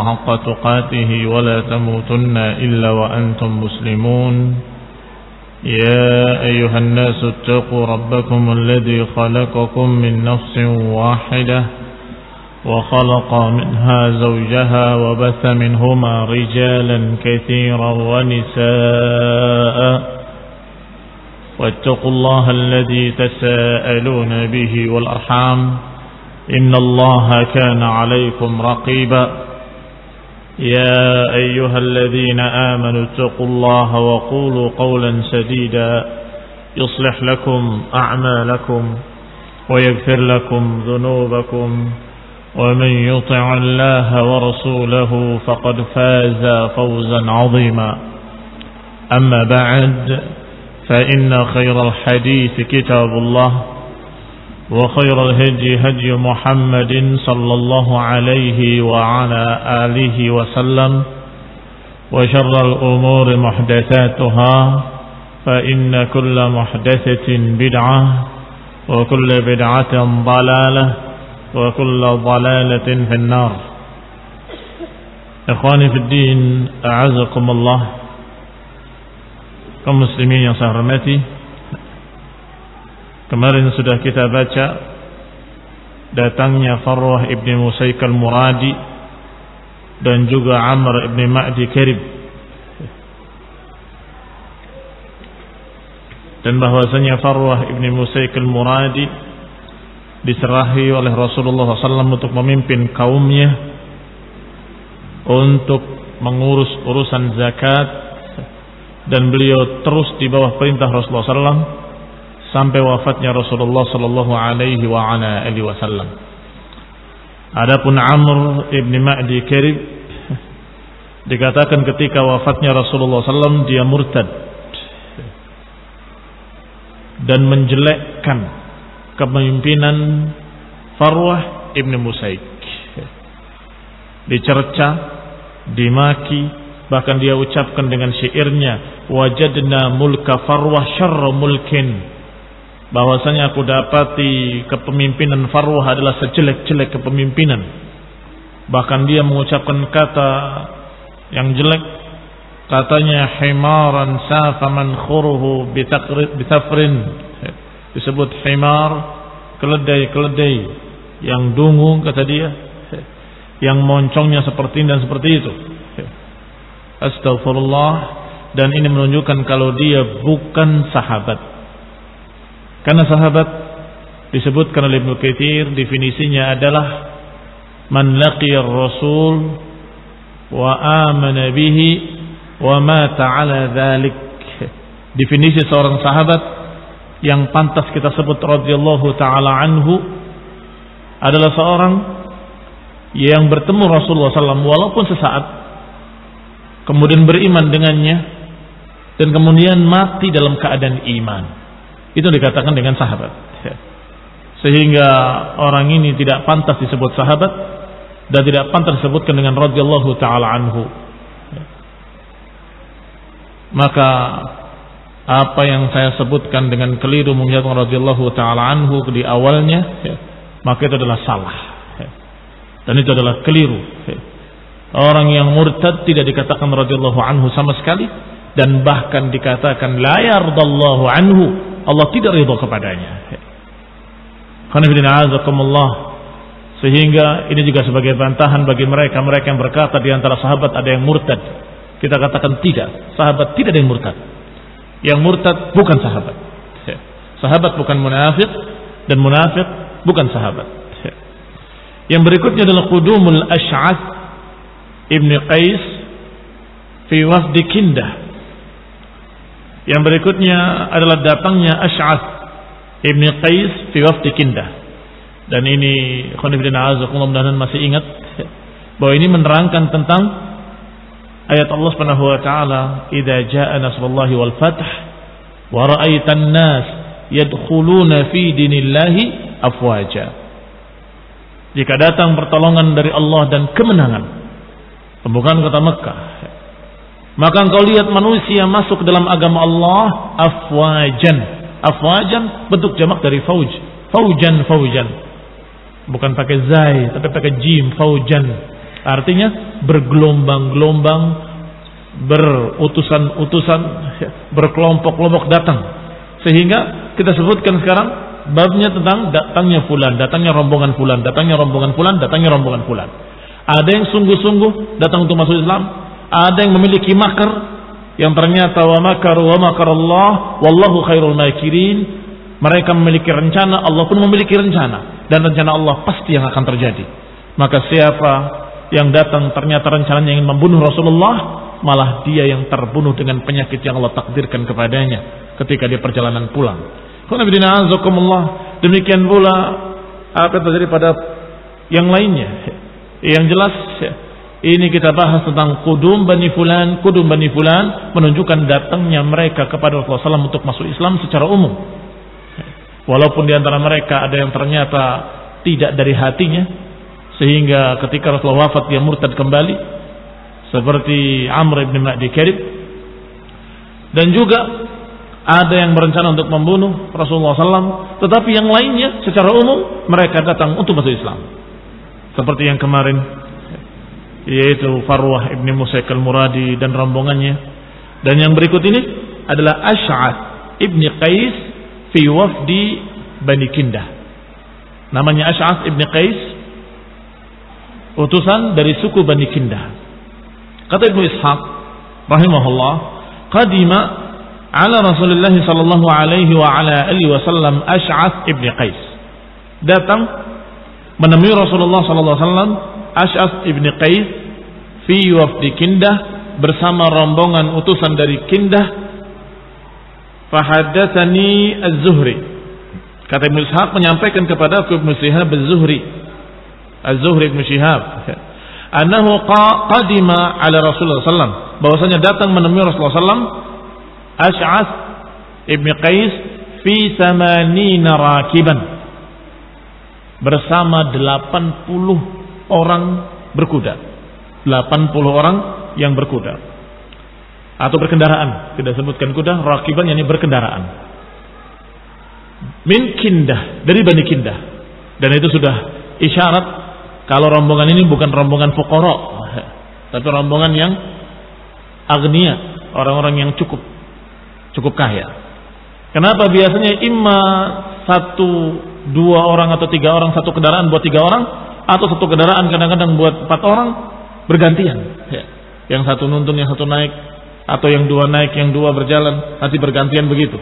حق تقاته ولا تموتن إلا وأنتم مسلمون يا أيها الناس اتقوا ربكم الذي خلقكم من نفس واحدة وخلق منها زوجها وبث منهما رجالا كثيرا ونساء واتقوا الله الذي تساءلون به والأرحام إن الله كان عليكم رقيبا يا أيها الذين آمنوا اتقوا الله وقولوا قولا سديدا يصلح لكم أعمالكم ويغفر لكم ذنوبكم ومن يطع الله ورسوله فقد فاز فوزا عظيما أما بعد فإن خير الحديث كتاب الله وخير الهدي هدي محمد صلى الله عليه وعلى آله وسلم وشر الأمور محدثاتها فإن كل محدثة بدعة وكل بدعة ضلالة وكل ضلالة في النار. Ikhwani fi din, a'azakumullah, kaum muslimin yang saya hormati. Kemarin sudah kita baca datangnya Farwah ibn Musaik al-Muradi dan juga Amr ibn Ma'di Karib, dan bahwasanya Farwah ibn Musaik al-Muradi diserahi oleh Rasulullah SAW untuk memimpin kaumnya untuk mengurus urusan zakat, dan beliau terus di bawah perintah Rasulullah SAW sampai wafatnya Rasulullah sallallahu alaihi wa ala alihi wasallam. Adapun Amr ibn Ma'di Karib dikatakan ketika wafatnya Rasulullah SAW dia murtad dan menjelekkan kepemimpinan Farwah ibn Musaik, dicerca, dimaki, bahkan dia ucapkan dengan syairnya, wajadna mulka Farwah syarra mulkin, bahwasanya aku dapati kepemimpinan Farwah adalah sejelek-jelek kepemimpinan. Bahkan dia mengucapkan kata yang jelek, katanya himaran safa man khuruhu bitafrin, disebut himar, keledai-keledai yang dungu, kata dia, yang moncongnya seperti ini dan seperti itu. Astagfirullah. Dan ini menunjukkan kalau dia bukan sahabat. Karena sahabat disebutkan oleh Ibnu Katsir, definisinya adalah man laqiya ar-rasul wa amana bihi wa mata ala dzalik. Definisi seorang sahabat yang pantas kita sebut radhiyallahu taala anhu adalah seorang yang bertemu Rasulullah SAW walaupun sesaat, kemudian beriman dengannya, dan kemudian mati dalam keadaan iman. Itu dikatakan dengan sahabat. Sehingga orang ini tidak pantas disebut sahabat dan tidak pantas disebutkan dengan radhiyallahu taala anhu. Maka apa yang saya sebutkan dengan keliru mengucapkan radhiyallahu taala anhu di awalnya, maka itu adalah salah. Dan itu adalah keliru. Orang yang murtad tidak dikatakan radhiyallahu anhu sama sekali, dan bahkan dikatakan la yardallahu anhu, Allah tidak ridha kepadanya. Sehingga ini juga sebagai bantahan bagi mereka yang berkata di antara sahabat ada yang murtad. Kita katakan tidak, sahabat tidak ada yang murtad. Yang murtad bukan sahabat. Sahabat bukan munafik, dan munafik bukan sahabat. Yang berikutnya adalah qudumul Ash'ath ibn Qais fi wafdi Kindah. Yang berikutnya adalah datangnya Ash'ath ibn Qais fi wafdi Kindah. Dan ini mudah-mudahan masih ingat bahwa ini menerangkan tentang ayat Allah Subhanahu wa taala, "Idza jaa nasrullahi wal fath wa ra'aitan nas yadkhuluna fi dinillahi afwaja." Jika datang pertolongan dari Allah dan kemenangan, pembukaan kota Mekah, maka engkau lihat manusia masuk ke dalam agama Allah afwajan. Afwajan bentuk jamak dari fauj. Faujan, faujan. Bukan pakai zai, tapi pakai jim, faujan. Artinya bergelombang-gelombang, berutusan-utusan, berkelompok-kelompok datang. Sehingga kita sebutkan sekarang babnya tentang datangnya fulan, datangnya rombongan fulan, datangnya rombongan fulan, datangnya rombongan fulan. Ada yang sungguh-sungguh datang untuk masuk Islam, ada yang memiliki makar yang ternyata wa makaru wa makarallah wallahu khairul makirin. Mereka memiliki rencana, Allah pun memiliki rencana, dan rencana Allah pasti yang akan terjadi. Maka siapa yang datang ternyata rencananya ingin membunuh Rasulullah, malah dia yang terbunuh dengan penyakit yang Allah takdirkan kepadanya ketika dia perjalanan pulang. Demikian pula apa yang terjadi pada yang lainnya. Yang jelas ini kita bahas tentang kudum Bani Fulan menunjukkan datangnya mereka kepada Rasulullah SAW untuk masuk Islam secara umum. Walaupun di antara mereka ada yang ternyata tidak dari hatinya, sehingga ketika Rasulullah wafat dia murtad kembali, seperti Amr ibn Ma'di Karib. Dan juga ada yang berencana untuk membunuh Rasulullah SAW, tetapi yang lainnya secara umum mereka datang untuk masuk Islam. Seperti yang kemarin, yaitu Farwah ibn Musaik al-Muradi dan rombongannya. Dan yang berikut ini adalah Ash'ath ibn Qais fi wafdi Bani Kindah. Namanya Ash'ath ibn Qais, utusan dari suku Bani Kindah. Kata Ibnu Ishaq rahimahullah, qadima ala Rasulullah sallallahu alaihi wa ala alihi wasallam Ash'ath ibn Qais. Datang menemui Rasulullah sallallahu alaihi wasallam Ash'ath ibn Qais fi wafdi Kindah bersama rombongan utusan dari Kindah. Fahaddatsani Az-Zuhri. Kata Ibnu Ishaq menyampaikan kepada aku Ibnu Shihab Az-Zuhri Ibnu Shihab, annahu qadima ala Rasulullah sallam, bahwasanya datang menemui Rasulullah sallam Ash'ath ibn Qais fi 80 rakiban, bersama 80 orang berkuda. 80 orang yang berkuda atau berkendaraan, tidak sebutkan kuda, rakiban yakni berkendaraan. Min Kindah, dari Bani Kindah. Dan itu sudah isyarat kalau rombongan ini bukan rombongan fuqara, tapi rombongan yang agniya, orang-orang yang cukup kaya. Kenapa biasanya imma 1, 2 orang atau 3 orang satu kendaraan buat 3 orang, atau satu kendaraan kadang-kadang buat 4 orang, bergantian. Yang satu nuntun, yang satu naik, atau yang 2 naik, yang 2 berjalan, nanti bergantian begitu.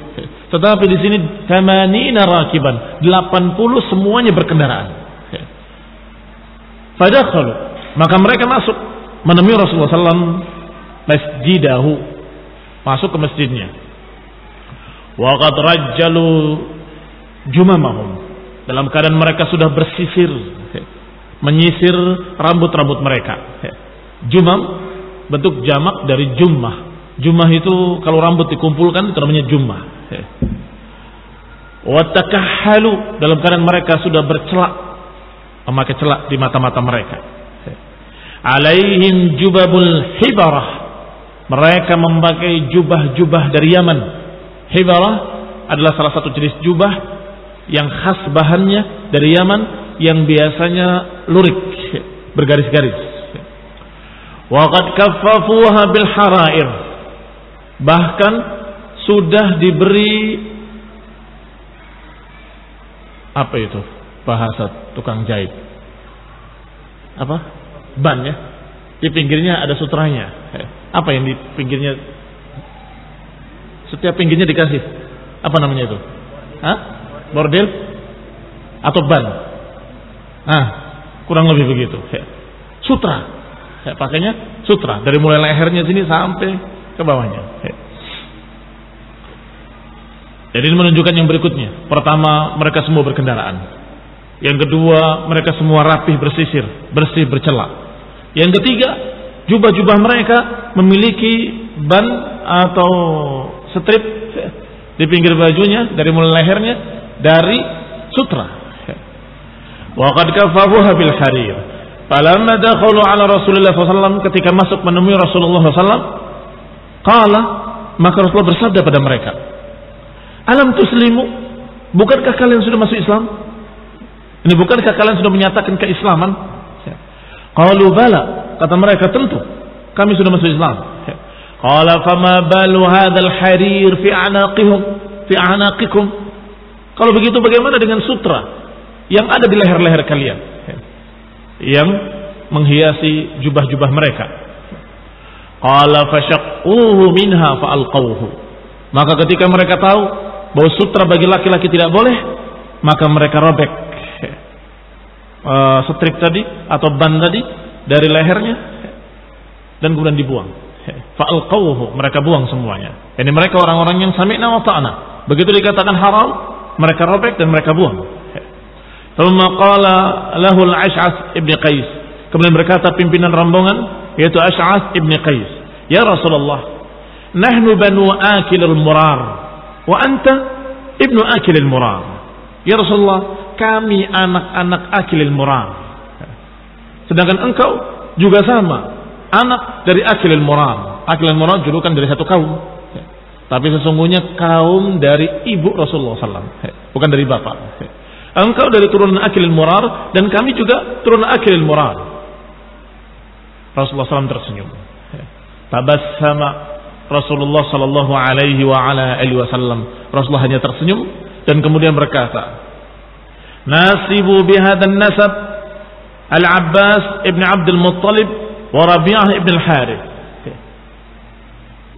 Tetapi di sini 80 rakiban, 80 semuanya berkendaraan. Fadakhalu, maka mereka masuk menemui Rasulullah SAW masjidahu, masuk ke masjidnya. Wa qad rajjalu jumamahum, dalam keadaan mereka sudah bersisir, menyisir rambut-rambut mereka. Jumam bentuk jamak dari jummah. Jummah itu kalau rambut dikumpulkan itu namanya jummah. Wa takahhalu, dalam keadaan mereka sudah bercelak, memakai celak di mata-mata mereka. Alaihim jubabul hibarah, mereka memakai jubah-jubah dari Yaman. Hibarah adalah salah satu jenis jubah yang khas bahannya dari Yaman, yang biasanya lurik, bergaris-garis. Wa qad kaffafuha bil harair, bahkan sudah diberi apa itu bahasa tukang jahit, apa, ban ya, di pinggirnya ada sutranya. Apa yang di pinggirnya, setiap pinggirnya dikasih apa namanya itu? Bordel atau ban? Kurang lebih begitu. Sutra, pakainya sutra dari mulai lehernya sini sampai ke bawahnya. Jadi ini menunjukkan yang berikutnya. Pertama, mereka semua berkendaraan. Yang kedua, mereka semua rapih, bersisir, bersih, bercelak. Yang ketiga, jubah-jubah mereka memiliki ban atau strip di pinggir bajunya dari mulai lehernya dari sutra. Wa qad kafafuha bil harir. Falamma dakhalu ala Rasulullah SAW, ketika masuk menemui Rasulullah SAW, qala, maka Rasulullah bersabda pada mereka, alam tuslimu, bukankah kalian sudah masuk Islam? Ini bukankah kalian sudah menyatakan keislaman? Qalu bala, kata mereka tentu kami sudah masuk Islam. Qala fama balu hadzal harir fi a'naqikum. Kalau begitu bagaimana dengan sutra yang ada di leher-leher kalian yang menghiasi jubah-jubah mereka? Qala fashaqquhu minha fa'alqawhu. Maka ketika mereka tahu bahwa sutra bagi laki-laki tidak boleh, maka mereka robek strip tadi atau ban tadi dari lehernya dan kemudian dibuang. Fa'alqawhu, mereka buang semuanya. Ini mereka orang-orang yang sami'na wa ta'na. Begitu dikatakan haram, mereka robek dan mereka buang. Thumma qala lahu al-Ash'ath ibn Qais. Kemudian berkata pimpinan rombongan yaitu Ash'ath ibn Qais, "Ya Rasulullah, nahnu banu akil al-murar wa anta ibnu akil al-murar." Ya Rasulullah, kami anak-anak akil al-murar. Sedangkan engkau juga sama, anak dari akil al-murar. Akil al-murar julukan dari satu kaum. Tapi sesungguhnya kaum dari ibu Rasulullah SAW, bukan dari bapak. Engkau dari turunan akil al-murar dan kami juga turunan akil al-murar. Rasulullah SAW tersenyum. Tabassama Rasulullah sallallahu alaihi wa ala alihi wasallam. Rasulullah hanya tersenyum dan kemudian berkata, "Nasibu bihadzal nasab Al-Abbas ibn Abdul Muttalib wa Rabi'ah ibn al-Harith."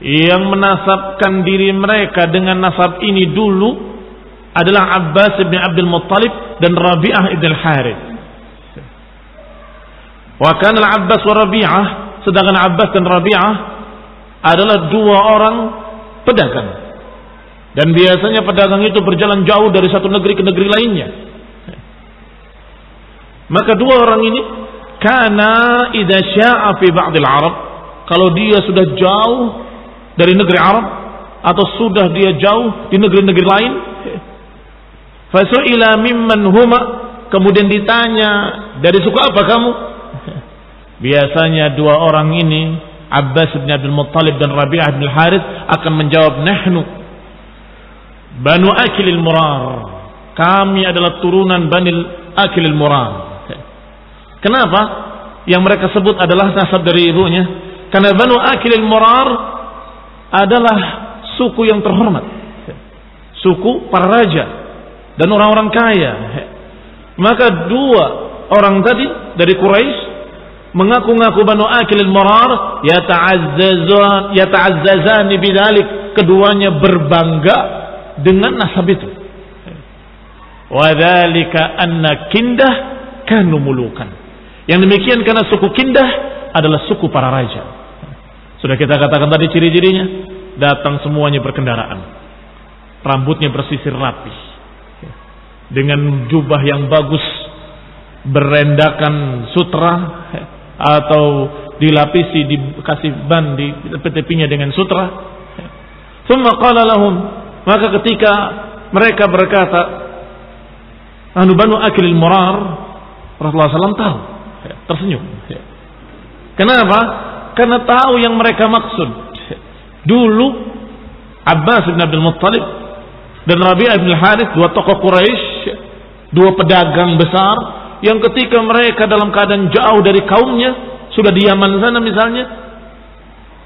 Yang menasabkan diri mereka dengan nasab ini dulu adalah Abbas ibn Abdul Muttalib dan Rabi'ah ibn al-Harith. Wa kana al-Abbas wa Rabi'ah, sedangkan Abbas dan Rabi'ah adalah dua orang pedagang. Dan biasanya pedagang itu berjalan jauh dari satu negeri ke negeri lainnya. Maka dua orang ini kana idza sya'a fi ba'dil Arab, kalau dia sudah jauh dari negeri Arab atau sudah dia jauh di negeri-negeri lain, fasu'ila mimman huma, kemudian ditanya, dari suku apa kamu? Biasanya dua orang ini, Abbas bin Abdul Muttalib dan Rabi'ah bin Harith, akan menjawab, nahnu Banu Akilil Murar, kami adalah turunan Bani Akilil Murar. Kenapa yang mereka sebut adalah nasab dari ibunya? Karena Banu Akilil Murar adalah suku yang terhormat, suku para raja dan orang-orang kaya. Maka dua orang tadi dari Quraisy mengaku-ngaku Banu Akilil Murar, yata'azzazani bidzalik, keduanya berbangga dengan nasab itu. Wa dzalika anna Kindah kanu mulukan. Yang demikian karena suku Kindah adalah suku para raja. Sudah kita katakan tadi ciri-cirinya, datang semuanya berkendaraan, rambutnya bersisir rapi, dengan jubah yang bagus, berendakan sutra atau dilapisi, dikasih ban di tepi-tepinya dengan sutra. Tsumma qala lahum, maka ketika mereka berkata, "Anu Banu Akilil Murar," Rasulullah SAW tahu, tersenyum. Kenapa? Karena tahu yang mereka maksud. Dulu Abbas bin Abdul Muttalib dan Rabi'ah bin Harith, dua tokoh Quraisy, dua pedagang besar, yang ketika mereka dalam keadaan jauh dari kaumnya, sudah di Yaman sana misalnya,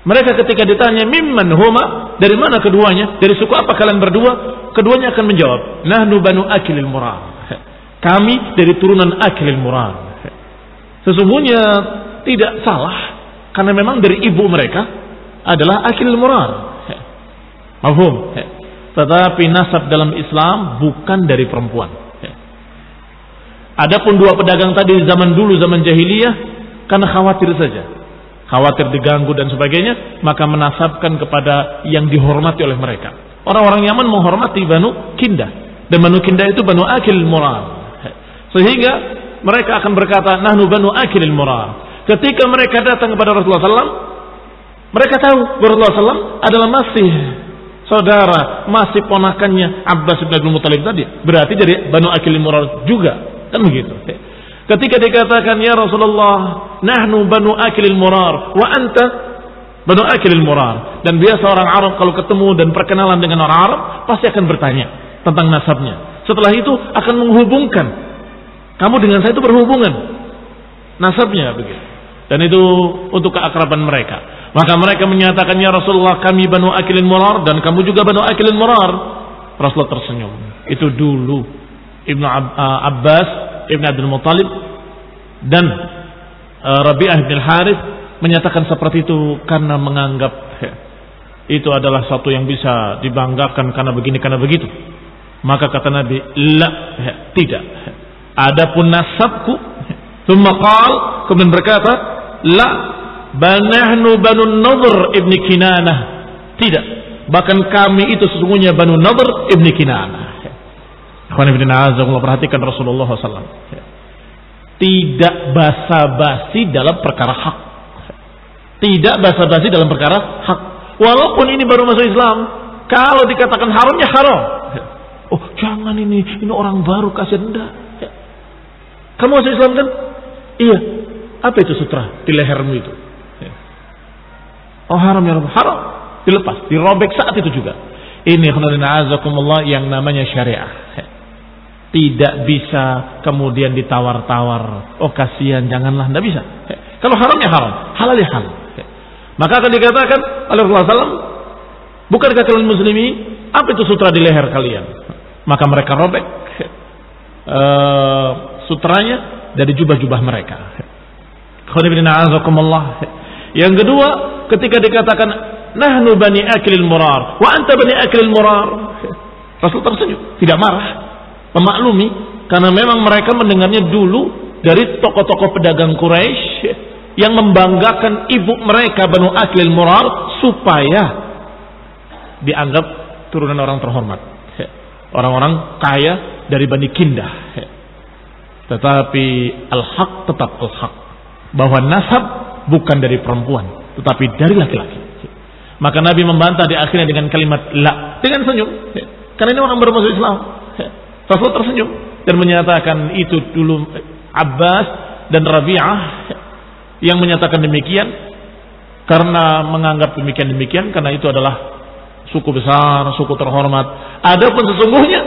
mereka ketika ditanya mimman huma, dari mana keduanya, dari suku apa kalian berdua, keduanya akan menjawab, nahnu Banu Akilil Murar, kami dari turunan Akilil Murar. Sesungguhnya tidak salah, karena memang dari ibu mereka adalah Akilil Murar. Mafhum? Tetapi nasab dalam Islam bukan dari perempuan. Adapun dua pedagang tadi di zaman dulu, zaman jahiliyah, karena khawatir saja, khawatir diganggu dan sebagainya, maka menasabkan kepada yang dihormati oleh mereka. Orang-orang Yaman menghormati Banu Kindah, dan Banu Kindah itu Banu Akilil Murar. Sehingga mereka akan berkata, nahnu Banu Akilil Murar. Ketika mereka datang kepada Rasulullah SAW, mereka tahu Rasulullah SAW adalah masih saudara, masih ponakannya Abbas bin Abdul Muttalib tadi. Berarti dari Banu Akilil Murar juga. Kan begitu. Ketika dikatakan, ya Rasulullah, nahnu Banu Akilil Murar wa anta Banu Akilil Murar. Dan biasa orang Arab kalau ketemu dan perkenalan dengan orang Arab pasti akan bertanya tentang nasabnya. Setelah itu akan menghubungkan, kamu dengan saya itu berhubungan. nasabnya begitu. Dan itu untuk keakraban mereka. Maka mereka menyatakan, ya Rasulullah, kami Banu Akilin Murar dan kamu juga Banu Akilin Murar. Rasulullah tersenyum. Itu dulu Ibnu Abbas, Ibnu Abdul Muttalib dan Rabi'ah bin Harith menyatakan seperti itu karena menganggap itu adalah satu yang bisa dibanggakan karena begini karena begitu. Maka kata Nabi, la, tidak. Adapun nasabku, thumma qal, kemudian berkata, la, banahnu Banu Nadhr ibni Kinanah. Tidak, bahkan kami itu sesungguhnya Banu Nadhr ibni Kinanah. Akhwan ibn a'azakumullah, perhatikan Rasulullah SAW. Tidak basa-basi dalam perkara hak. Tidak basa-basi dalam perkara hak. Walaupun ini baru masuk Islam, kalau dikatakan haramnya haram. Oh jangan ini orang baru, kasihan. Enggak. Kamu masuk Islam kan? Iya. Apa itu sutra di lehermu itu? Oh haram ya Rabb. Haram. Dilepas, dirobek saat itu juga. Ini azakumullah yang namanya syariah. Tidak bisa kemudian ditawar-tawar. Oh kasihan, janganlah. Tidak bisa. Kalau haramnya haram, halal ya halal. Maka akan dikatakan oleh Rasulullah SAW, bukankah kalian muslimin? Apa itu sutra di leher kalian? Maka mereka robek sutranya dari jubah-jubah mereka. Yang kedua, ketika dikatakan nahnu bani akilil murar wa anta bani akilil murar, Rasul tersenyum, tidak marah, memaklumi, karena memang mereka mendengarnya dulu dari tokoh-tokoh pedagang Quraisy yang membanggakan ibu mereka Banu Akilil Murar supaya dianggap turunan orang terhormat, orang-orang kaya dari Bani Kindah. Tetapi al-haq tetap al-haq, bahwa nasab bukan dari perempuan tetapi dari laki-laki. Maka Nabi membantah di akhirnya dengan kalimat la, dengan senyum, karena ini orang baru masuk Islam. Rasul tersenyum dan menyatakan itu dulu Abbas dan Rabi'ah yang menyatakan demikian karena menganggap demikian karena itu adalah suku besar, suku terhormat. Adapun sesungguhnya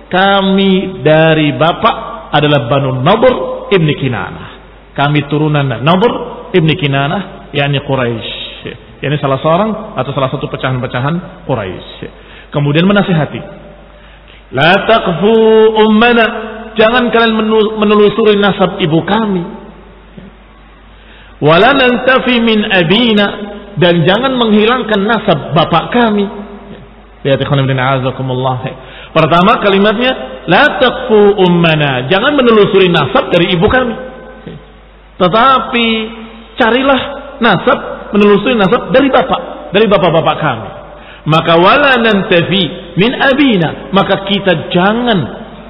kami dari bapak adalah Banu Nadhr ibni Kinanah. Kami turunan Nadhr ibni Kinanah, yakni Quraisy. Ini salah seorang atau salah satu pecahan-pecahan Quraisy. Kemudian menasihati, la taqfu ummana, jangan kalian menelusuri nasab ibu kami. Wala nantafi min abina, dan jangan menghilangkan nasab bapak kami. Lihat ikhwan ibn a'azakumullah. Pertama kalimatnya la taqfu ummana, jangan menelusuri nasab dari ibu kami. Tetapi carilah nasab, menelusuri nasab dari bapak-bapak kami. Maka wala nantafi min abina, maka kita jangan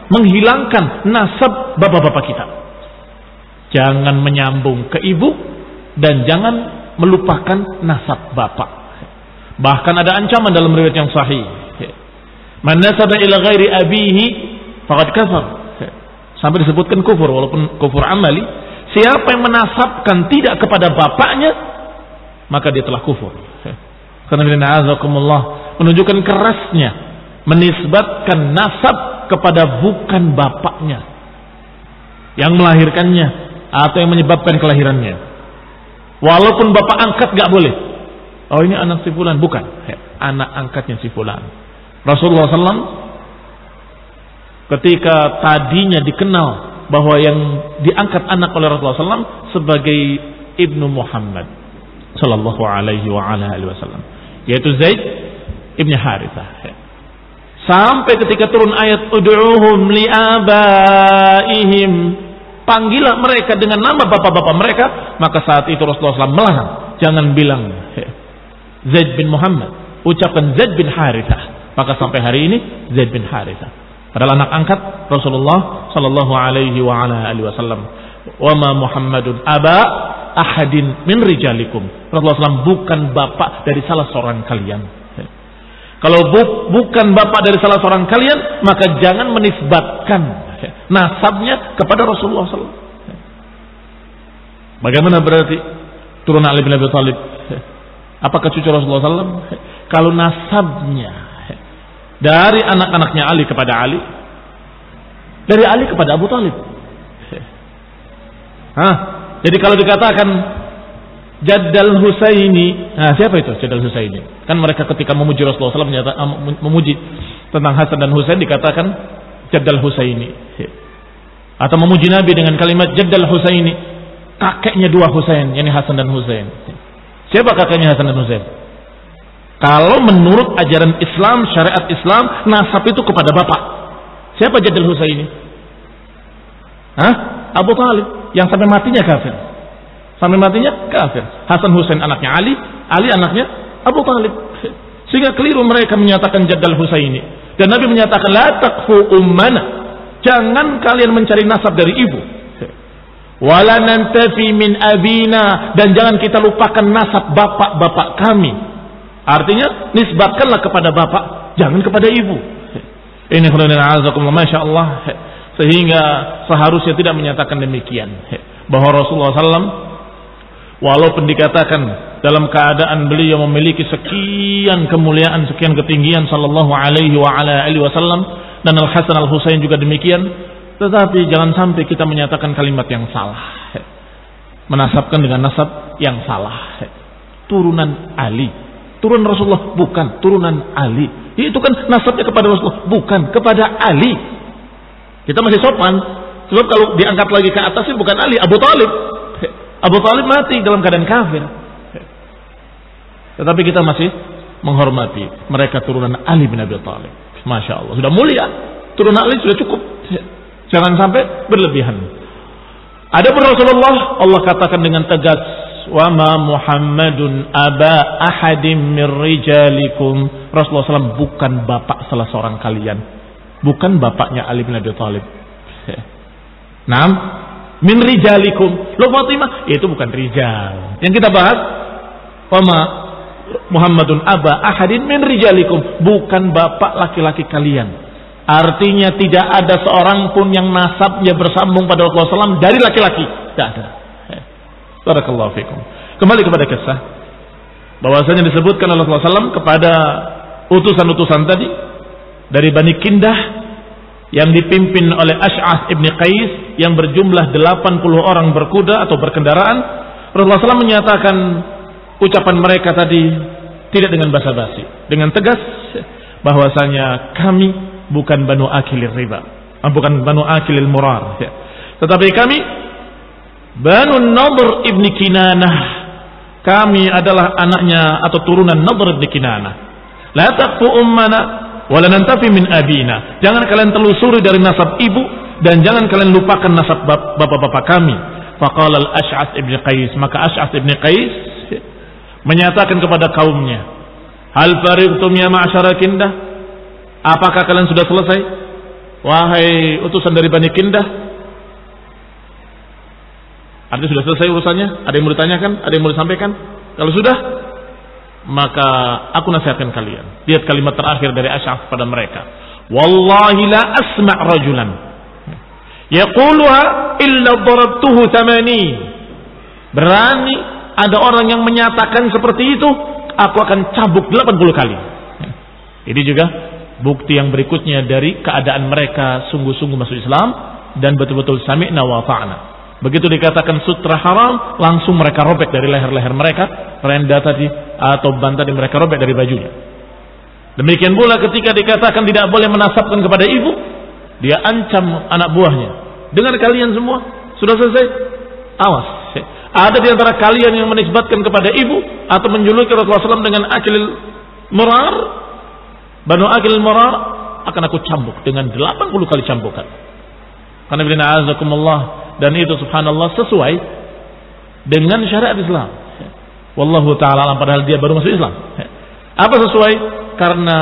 menghilangkan nasab bapak-bapak kita. Jangan menyambung ke ibu dan jangan melupakan nasab bapak. Bahkan ada ancaman dalam riwayat yang sahih, man nasaba ila ghairi abihi faqad kafar, sampai disebutkan kufur, walaupun kufur amali. Siapa yang menasabkan tidak kepada bapaknya, maka dia telah kufur. Karena azakumullah, menunjukkan kerasnya menisbatkan nasab kepada bukan bapaknya yang melahirkannya atau yang menyebabkan kelahirannya. Walaupun bapak angkat gak boleh. Oh ini anak si fulan, bukan. Anak angkatnya si fulan. Rasulullah SAW ketika tadinya dikenal bahwa yang diangkat anak oleh Rasulullah SAW sebagai Ibnu Muhammad Sallallahu Alaihi Wasallam, yaitu Zaid ibn Harithah. Sampai ketika turun ayat ud'uhum li'abaihim, panggillah mereka dengan nama bapak-bapak mereka. Maka saat itu Rasulullah SAW melarang, jangan bilang Zaid bin Muhammad, ucapkan Zaid bin Harithah. Maka sampai hari ini Zaid bin Harithah adalah anak angkat Rasulullah Sallallahu Alaihi Wasallam. Wa ma Muhammadun aba ahadin min rijalikum. Rasulullah SAW bukan bapak dari salah seorang kalian. Kalau bukan bapak dari salah seorang kalian, maka jangan menisbatkan nasabnya kepada Rasulullah SAW. Bagaimana berarti turunan Ali bin Abi Thalib? Apakah cucu Rasulullah SAW? Kalau nasabnya dari anak-anaknya Ali kepada Ali, dari Ali kepada Abu Thalib. Jadi kalau dikatakan Jaddal Husaini, nah siapa itu Jaddal Husaini? Kan mereka ketika memuji Rasulullah SAW memuji tentang Hasan dan Husain dikatakan Jaddal Husaini. Atau memuji Nabi dengan kalimat Jaddal Husaini, kakeknya dua Husain, yakni Hasan dan Husain. Siapa kakeknya Hasan dan Husain? Kalau menurut ajaran Islam, syariat Islam, nasab itu kepada bapak. Siapa Jaddal Husaini? Hah? Abu Talib, yang sampai matinya kafir. Sampai matinya kafir. Hasan Husain anaknya Ali, Ali anaknya Abu Talib. Sehingga keliru mereka menyatakan Jaddal Husaini. Dan Nabi menyatakan la taqfu ummana. Jangan kalian mencari nasab dari ibu. Wala nantafi min abina, dan jangan kita lupakan nasab bapak-bapak kami. Artinya nisbatkanlah kepada bapak, jangan kepada ibu. Ini masya Allah. Sehingga seharusnya tidak menyatakan demikian, bahwa Rasulullah SAW walaupun dikatakan dalam keadaan beliau memiliki sekian kemuliaan, sekian ketinggian sallallahu alaihi wa ala alihi wasallam, dan Al Hasan Al Husain juga demikian, tetapi jangan sampai kita menyatakan kalimat yang salah, menasabkan dengan nasab yang salah. Turunan Ali, turunan Rasulullah, bukan turunan Ali. Itu kan nasabnya kepada Rasulullah, bukan kepada Ali. Kita masih sopan, sebab kalau diangkat lagi ke atasnya bukan Ali, Abu Talib. Abu Talib mati dalam keadaan kafir. Tetapi kita masih menghormati mereka turunan Ali bin Abi Thalib. Masya Allah, sudah mulia. Turunan Ali sudah cukup. Jangan sampai berlebihan. Ada Rasulullah, Allah katakan dengan tegas, wa ma Muhammadun aba ahadim min rijalikum. Rasulullah SAW bukan bapak salah seorang kalian, bukan bapaknya Ali bin Abi Thalib. Naam, min rijalikum. Loh Fatimah, itu bukan rijal. Yang kita bahas, wa ma Muhammadun aba ahadin min rijalikum, bukan bapak laki-laki kalian. Artinya tidak ada seorang pun yang nasabnya bersambung pada Rasulullah SAW dari laki-laki. Tidak ada. Barakallahu fikum. Kembali kepada kisah bahwasanya disebutkan oleh Rasulullah SAW kepada utusan-utusan tadi dari Bani Kindah yang dipimpin oleh Ash'ath ibn Qais yang berjumlah 80 orang berkuda atau berkendaraan. Rasulullah SAW menyatakan ucapan mereka tadi tidak dengan basa-basi, dengan tegas, bahwasanya kami bukan Banu Akilir riba, bukan Banu Akilil murar, tetapi kami Banu Nadhr ibn Kinanah. Kami adalah anaknya atau turunan Nadhr ibn Kinanah. La taqfu ummana wa la nantafi min abina. Jangan kalian telusuri dari nasab ibu, dan jangan kalian lupakan nasab bapak-bapak kami. Faqala al-Ash'ath ibn Qais, maka Ash'ath ibn Qais menyatakan kepada kaumnya, hal fariqtum ya ma'syara Kindah? Apakah kalian sudah selesai, wahai utusan dari Bani Kindah? Artinya sudah selesai urusannya? Ada yang mau ditanyakan? Ada yang mau disampaikan? Kalau sudah, maka aku nasihatkan kalian. Lihat kalimat terakhir dari Ash'ath pada mereka. Wallahi la asma' rajulan yaquluha illa darabtuhu 80. Berani ada orang yang menyatakan seperti itu, aku akan cabuk 80 kali. Ini juga bukti yang berikutnya dari keadaan mereka sungguh-sungguh masuk Islam dan betul-betul sami'na wa ta'na. Begitu dikatakan sutra haram, langsung mereka robek dari leher-leher mereka, renda tadi atau ban tadi mereka robek dari bajunya. Demikian pula ketika dikatakan tidak boleh menasabkan kepada ibu, dia ancam anak buahnya. Dengar kalian semua, sudah selesai? Awas. Ada di antara kalian yang menisbatkan kepada ibu atau menjuluki Rasulullah SAW dengan akilil murar, Banu Akil Murar, akan aku cambuk dengan 80 kali cambukan. Karena bila na'azakumullah, dan itu subhanallah sesuai dengan syariat Islam. Wallahu ta'ala alam, padahal dia baru masuk Islam. Apa sesuai? Karena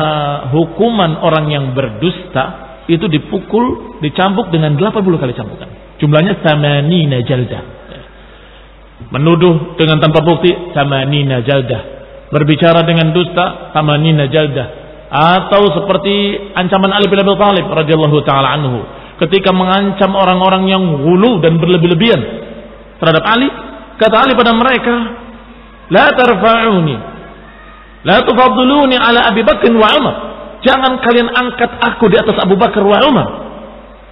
hukuman orang yang berdusta itu dipukul, dicambuk dengan 80 kali cambukan. Jumlahnya 80 jaldah. Menuduh dengan tanpa bukti 80 jaldah. Berbicara dengan dusta 80 jaldah. Atau seperti ancaman Ali bin Abi Thalib radhiyallahu taala anhu ketika mengancam orang-orang yang ghulu dan berlebih-lebihan terhadap Ali, kata Ali pada mereka, la tarfa'uni la tufaddiluni ala Abi Bakr wa Umar. Jangan kalian angkat aku di atas Abu Bakar wa Umar.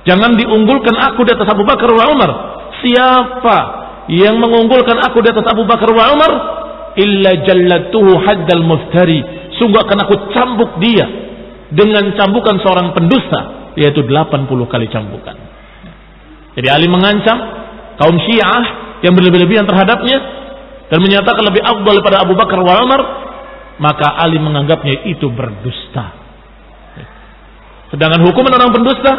Jangan diunggulkan aku di atas Abu Bakar wa Umar. Siapa yang mengunggulkan aku di atas Abu Bakar wa Umar, illa jallatuhu haddal muftari, sungguh akan aku cambuk dia dengan cambukan seorang pendusta, yaitu 80 kali cambukan. Jadi Ali mengancam kaum Syiah yang berlebih-lebihan terhadapnya dan menyatakan lebih afdal daripada Abu Bakar wa Umar, maka Ali menganggapnya itu berdusta. Sedangkan hukuman orang pendusta,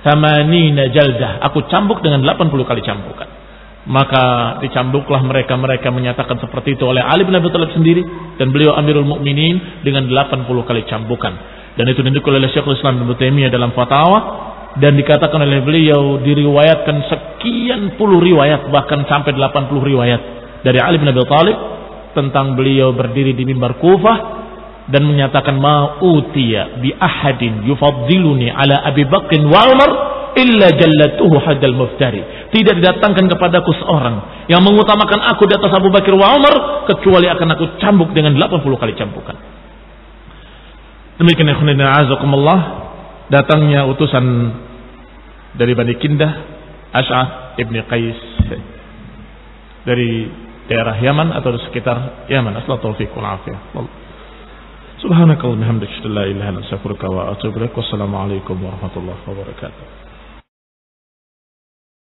tamanina jaldah, aku cambuk dengan 80 kali cambukan. Maka dicambuklah mereka menyatakan seperti itu oleh Ali bin Abi Thalib sendiri, dan beliau Amirul Mukminin dengan 80 kali cambukan. Dan itu dinukil oleh Syekhul Islam Ibnu Taimiyah dalam fatwa, dan dikatakan oleh beliau diriwayatkan sekian puluh riwayat, bahkan sampai 80 riwayat dari Ali bin Abi Thalib tentang beliau berdiri di mimbar Kufah dan menyatakan ma'utiya bi ahadin yufaddiluni ala Abi Bakr wa Umar illa jallatuhu haddal muftari. Tidak didatangkan kepadaku seorang yang mengutamakan aku di atas Abu Bakar wa Umar kecuali akan aku cambuk dengan 80 kali cambukan. Demikian ikhwanina azakumullah, datangnya utusan dari Bani Kindah, Ash'ath ibn Qais dari daerah Yaman atau sekitar Yaman. Assalamualaikum warahmatullahi wabarakatuh. Subhanakallahumma wa bihamdika, la ilaha illa anta, astaghfiruka wa atubu ilaik. Wassalamu alaikum warahmatullahi wabarakatuh.